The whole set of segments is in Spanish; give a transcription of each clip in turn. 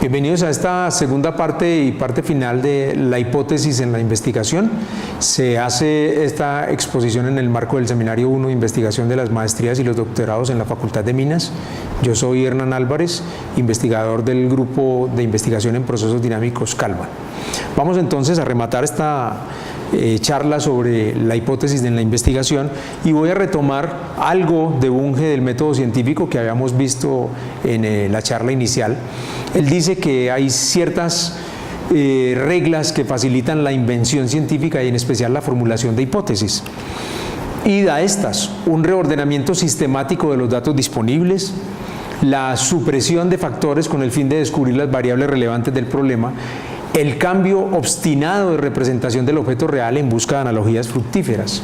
Bienvenidos a esta segunda parte y parte final de la hipótesis en la investigación. Se hace esta exposición en el marco del Seminario 1 de Investigación de las Maestrías y los Doctorados en la Facultad de Minas. Yo soy Hernán Álvarez, investigador del Grupo de Investigación en Procesos Dinámicos Kalman. Vamos entonces a rematar esta charla sobre la hipótesis en la investigación y voy a retomar algo de Bunge del método científico que habíamos visto en la charla inicial. Él dice que hay ciertas reglas que facilitan la invención científica y en especial la formulación de hipótesis. Y da estas: un reordenamiento sistemático de los datos disponibles, la supresión de factores con el fin de descubrir las variables relevantes del problema, el cambio obstinado de representación del objeto real en busca de analogías fructíferas.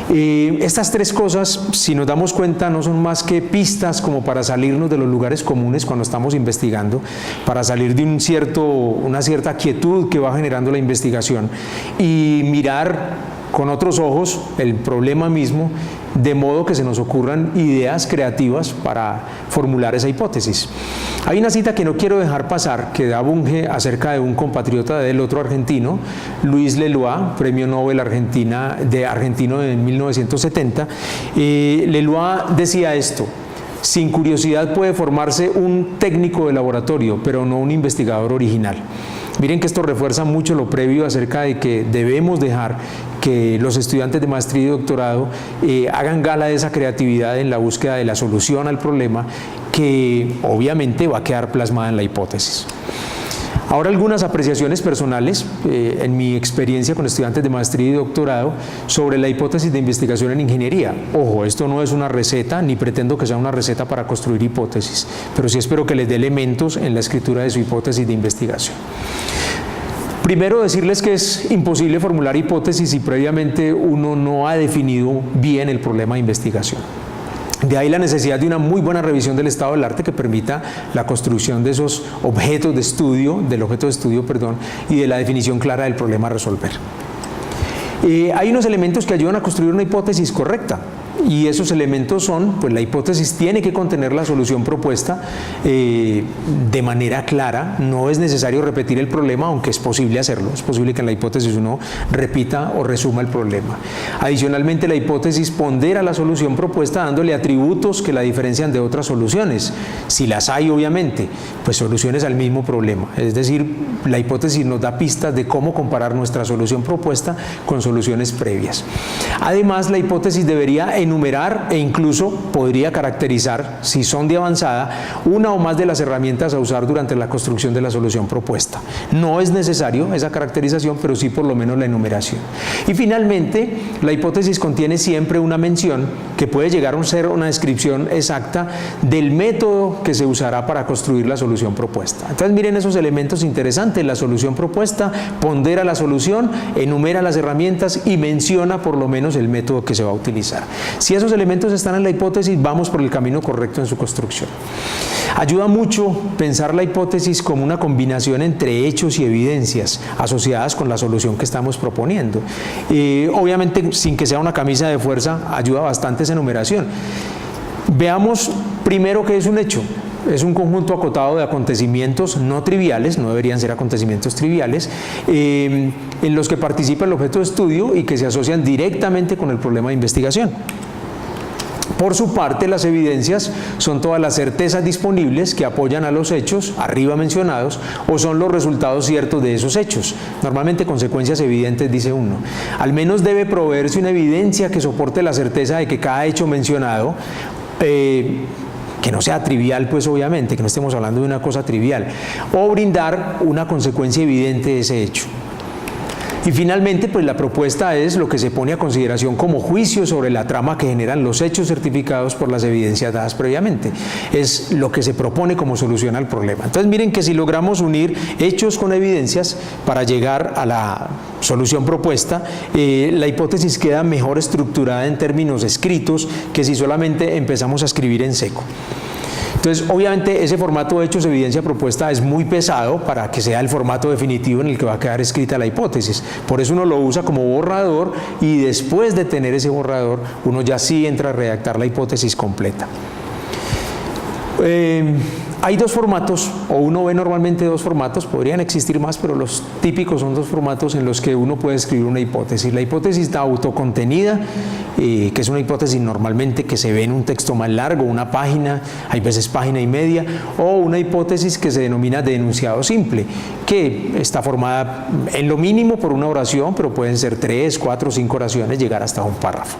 Estas tres cosas, si nos damos cuenta, no son más que pistas como para salirnos de los lugares comunes cuando estamos investigando, para salir de una cierta quietud que va generando la investigación y mirar con otros ojos el problema mismo, de modo que se nos ocurran ideas creativas para formular esa hipótesis. Hay una cita que no quiero dejar pasar, que da Bunge acerca de un compatriota del otro argentino, Luis Leloir, premio Nobel argentino de 1970. Leloir decía esto: sin curiosidad puede formarse un técnico de laboratorio, pero no un investigador original. Miren que esto refuerza mucho lo previo acerca de que debemos dejar que los estudiantes de maestría y doctorado hagan gala de esa creatividad en la búsqueda de la solución al problema, que obviamente va a quedar plasmada en la hipótesis. Ahora algunas apreciaciones personales en mi experiencia con estudiantes de maestría y doctorado sobre la hipótesis de investigación en ingeniería. Ojo, esto no es una receta, ni pretendo que sea una receta para construir hipótesis, pero sí espero que les dé elementos en la escritura de su hipótesis de investigación. Primero, decirles que es imposible formular hipótesis si previamente uno no ha definido bien el problema de investigación. De ahí la necesidad de una muy buena revisión del estado del arte que permita la construcción de esos objetos de estudio, y de la definición clara del problema a resolver. Hay unos elementos que ayudan a construir una hipótesis correcta. Y esos elementos son, pues la hipótesis tiene que contener la solución propuesta de manera clara. No es necesario repetir el problema, aunque es posible hacerlo. Es posible que en la hipótesis uno repita o resuma el problema. Adicionalmente, la hipótesis pondera la solución propuesta dándole atributos que la diferencian de otras soluciones. Si las hay, obviamente, pues soluciones al mismo problema. Es decir, la hipótesis nos da pistas de cómo comparar nuestra solución propuesta con soluciones previas. Además, la hipótesis debería enumerar e incluso podría caracterizar, si son de avanzada, una o más de las herramientas a usar durante la construcción de la solución propuesta. No es necesario esa caracterización, pero sí por lo menos la enumeración. Y finalmente, la hipótesis contiene siempre una mención que puede llegar a ser una descripción exacta del método que se usará para construir la solución propuesta. Entonces miren esos elementos interesantes: la solución propuesta, pondera la solución, enumera las herramientas y menciona por lo menos el método que se va a utilizar. Si esos elementos están en la hipótesis, vamos por el camino correcto en su construcción. Ayuda mucho pensar la hipótesis como una combinación entre hechos y evidencias asociadas con la solución que estamos proponiendo. Obviamente, sin que sea una camisa de fuerza, ayuda bastante esa enumeración. Veamos primero qué es un hecho. Es un conjunto acotado de acontecimientos no triviales, no deberían ser acontecimientos triviales, en los que participa el objeto de estudio y que se asocian directamente con el problema de investigación. Por su parte, las evidencias son todas las certezas disponibles que apoyan a los hechos arriba mencionados o son los resultados ciertos de esos hechos, normalmente consecuencias evidentes, dice uno. Al menos debe proveerse una evidencia que soporte la certeza de que cada hecho mencionado, que no sea trivial, pues obviamente, que no estemos hablando de una cosa trivial, o brindar una consecuencia evidente de ese hecho. Y finalmente, pues la propuesta es lo que se pone a consideración como juicio sobre la trama que generan los hechos certificados por las evidencias dadas previamente. Es lo que se propone como solución al problema. Entonces miren que si logramos unir hechos con evidencias para llegar a la solución propuesta, la hipótesis queda mejor estructurada en términos escritos que si solamente empezamos a escribir en seco. Entonces, obviamente, ese formato de hechos, evidencia, propuesta es muy pesado para que sea el formato definitivo en el que va a quedar escrita la hipótesis. Por eso uno lo usa como borrador y después de tener ese borrador, uno ya sí entra a redactar la hipótesis completa. Hay dos formatos, o uno ve normalmente dos formatos, podrían existir más, pero los típicos son dos formatos en los que uno puede escribir una hipótesis. La hipótesis autocontenida, que es una hipótesis normalmente que se ve en un texto más largo, una página, hay veces página y media, o una hipótesis que se denomina de enunciado simple, que está formada en lo mínimo por una oración, pero pueden ser 3, 4, 5 oraciones, llegar hasta un párrafo.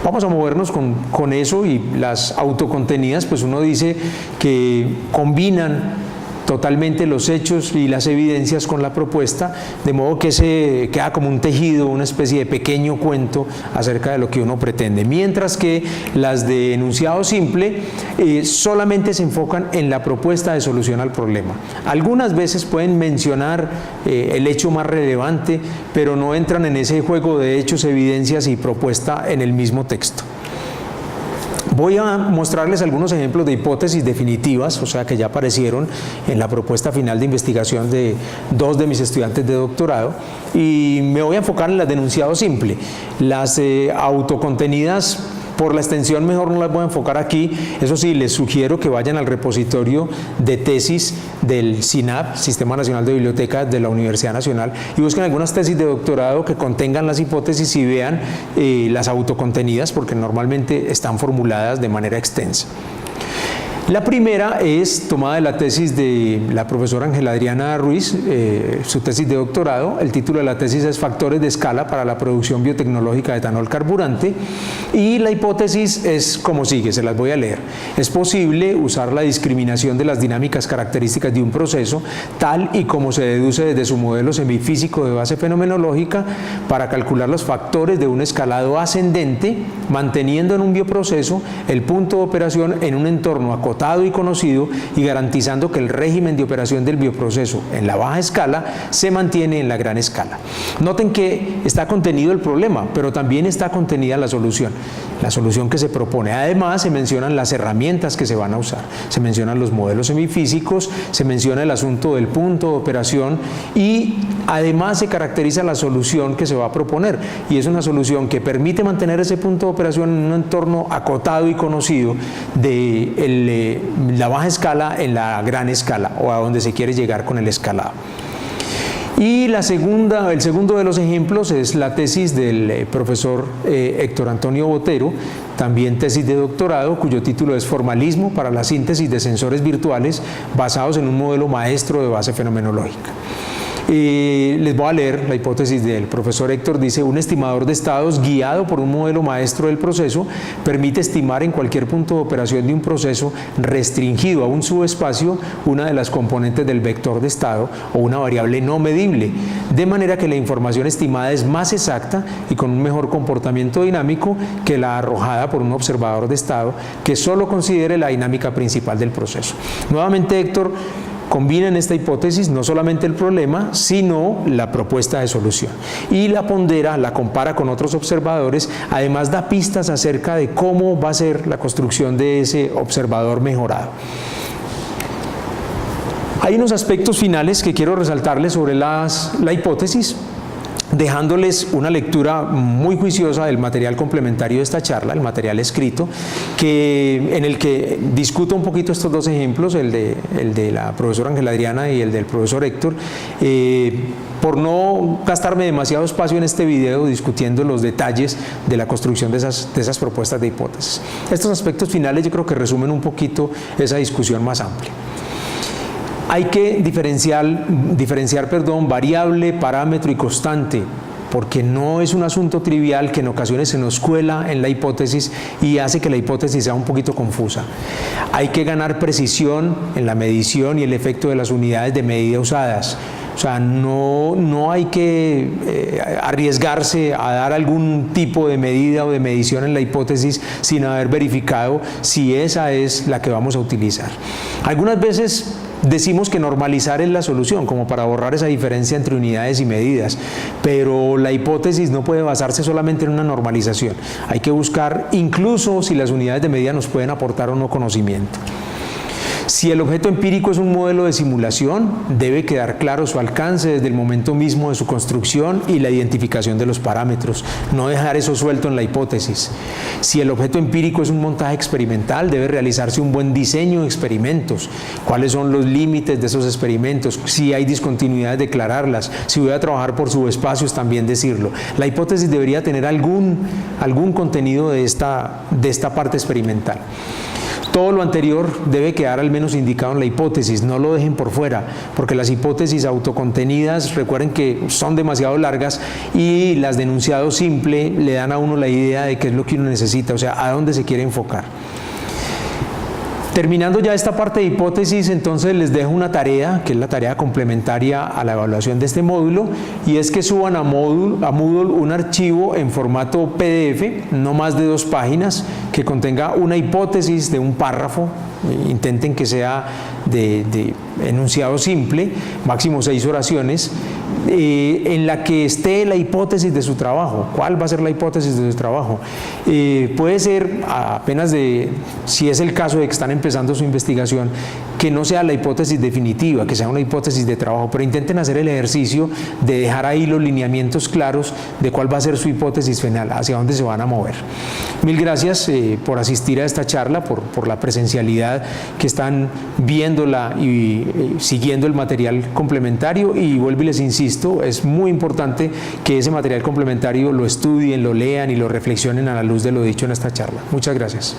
Vamos a movernos con eso, y las autocontenidas, pues uno dice que combinan totalmente los hechos y las evidencias con la propuesta, de modo que se queda como un tejido, una especie de pequeño cuento acerca de lo que uno pretende, mientras que las de enunciado simple solamente se enfocan en la propuesta de solución al problema. Algunas veces pueden mencionar el hecho más relevante, pero no entran en ese juego de hechos, evidencias y propuesta en el mismo texto. Voy a mostrarles algunos ejemplos de hipótesis definitivas, o sea que ya aparecieron en la propuesta final de investigación de 2 de mis estudiantes de doctorado, y me voy a enfocar en las de enunciado simple. Las autocontenidas, por la extensión mejor no las voy a enfocar aquí. Eso sí, les sugiero que vayan al repositorio de tesis del SINAB, Sistema Nacional de Bibliotecas de la Universidad Nacional, y busquen algunas tesis de doctorado que contengan las hipótesis y vean las autocontenidas, porque normalmente están formuladas de manera extensa. La primera es tomada de la tesis de la profesora Ángela Adriana Ruiz, su tesis de doctorado. El título de la tesis es Factores de escala para la producción biotecnológica de etanol carburante, y la hipótesis es como sigue, se las voy a leer. Es posible usar la discriminación de las dinámicas características de un proceso, tal y como se deduce desde su modelo semifísico de base fenomenológica, para calcular los factores de un escalado ascendente, manteniendo en un bioproceso el punto de operación en un entorno acotado y conocido, y garantizando que el régimen de operación del bioproceso en la baja escala se mantiene en la gran escala. Noten que está contenido el problema, pero también está contenida la solución que se propone. Además, se mencionan las herramientas que se van a usar, se mencionan los modelos semifísicos, se menciona el asunto del punto de operación, y además se caracteriza la solución que se va a proponer, y es una solución que permite mantener ese punto de operación en un entorno acotado y conocido de la baja escala en la gran escala, o a donde se quiere llegar con el escalado. Y el segundo de los ejemplos es la tesis del profesor Héctor Antonio Botero, también tesis de doctorado, cuyo título es Formalismo para la síntesis de sensores virtuales basados en un modelo maestro de base fenomenológica. Les voy a leer la hipótesis del profesor Héctor. Dice: un estimador de estados guiado por un modelo maestro del proceso permite estimar en cualquier punto de operación de un proceso restringido a un subespacio una de las componentes del vector de estado o una variable no medible, de manera que la información estimada es más exacta y con un mejor comportamiento dinámico que la arrojada por un observador de estado que solo considere la dinámica principal del proceso. Nuevamente, Héctor combina en esta hipótesis no solamente el problema, sino la propuesta de solución, y la pondera, la compara con otros observadores, además da pistas acerca de cómo va a ser la construcción de ese observador mejorado. Hay unos aspectos finales que quiero resaltarles sobre la hipótesis, dejándoles una lectura muy juiciosa del material complementario de esta charla, el material escrito, en el que discuto un poquito estos dos ejemplos, el de la profesora Ángela Adriana y el del profesor Héctor, por no gastarme demasiado espacio en este video discutiendo los detalles de la construcción de esas propuestas de hipótesis. Estos aspectos finales yo creo que resumen un poquito esa discusión más amplia. Hay que diferenciar, variable, parámetro y constante, porque no es un asunto trivial que en ocasiones se nos cuela en la hipótesis y hace que la hipótesis sea un poquito confusa. Hay que ganar precisión en la medición y el efecto de las unidades de medida usadas. O sea, no hay que arriesgarse a dar algún tipo de medida o de medición en la hipótesis sin haber verificado si esa es la que vamos a utilizar. Algunas veces decimos que normalizar es la solución, como para borrar esa diferencia entre unidades y medidas, pero la hipótesis no puede basarse solamente en una normalización. Hay que buscar incluso si las unidades de medida nos pueden aportar o no conocimiento. Si el objeto empírico es un modelo de simulación, debe quedar claro su alcance desde el momento mismo de su construcción y la identificación de los parámetros, no dejar eso suelto en la hipótesis. Si el objeto empírico es un montaje experimental, debe realizarse un buen diseño de experimentos, cuáles son los límites de esos experimentos, si hay discontinuidades, declararlas, si voy a trabajar por subespacios, también decirlo. La hipótesis debería tener algún contenido de esta parte experimental. Todo lo anterior debe quedar al menos indicado en la hipótesis, no lo dejen por fuera, porque las hipótesis autocontenidas, recuerden que son demasiado largas, y las de enunciado simple le dan a uno la idea de qué es lo que uno necesita, o sea, a dónde se quiere enfocar. Terminando ya esta parte de hipótesis, entonces les dejo una tarea, que es la tarea complementaria a la evaluación de este módulo, y es que suban a Moodle un archivo en formato PDF, no más de 2 páginas, que contenga una hipótesis de un párrafo. Intenten que sea de enunciado simple, máximo 6 oraciones, en la que esté la hipótesis de su trabajo. ¿Cuál va a ser la hipótesis de su trabajo? Puede ser apenas si es el caso de que están empezando su investigación, que no sea la hipótesis definitiva, que sea una hipótesis de trabajo, pero intenten hacer el ejercicio de dejar ahí los lineamientos claros de cuál va a ser su hipótesis final, hacia dónde se van a mover. Mil gracias por asistir a esta charla, por la presencialidad que están viéndola y siguiendo el material complementario, y vuelvo y les insisto, es muy importante que ese material complementario lo estudien, lo lean y lo reflexionen a la luz de lo dicho en esta charla. Muchas gracias.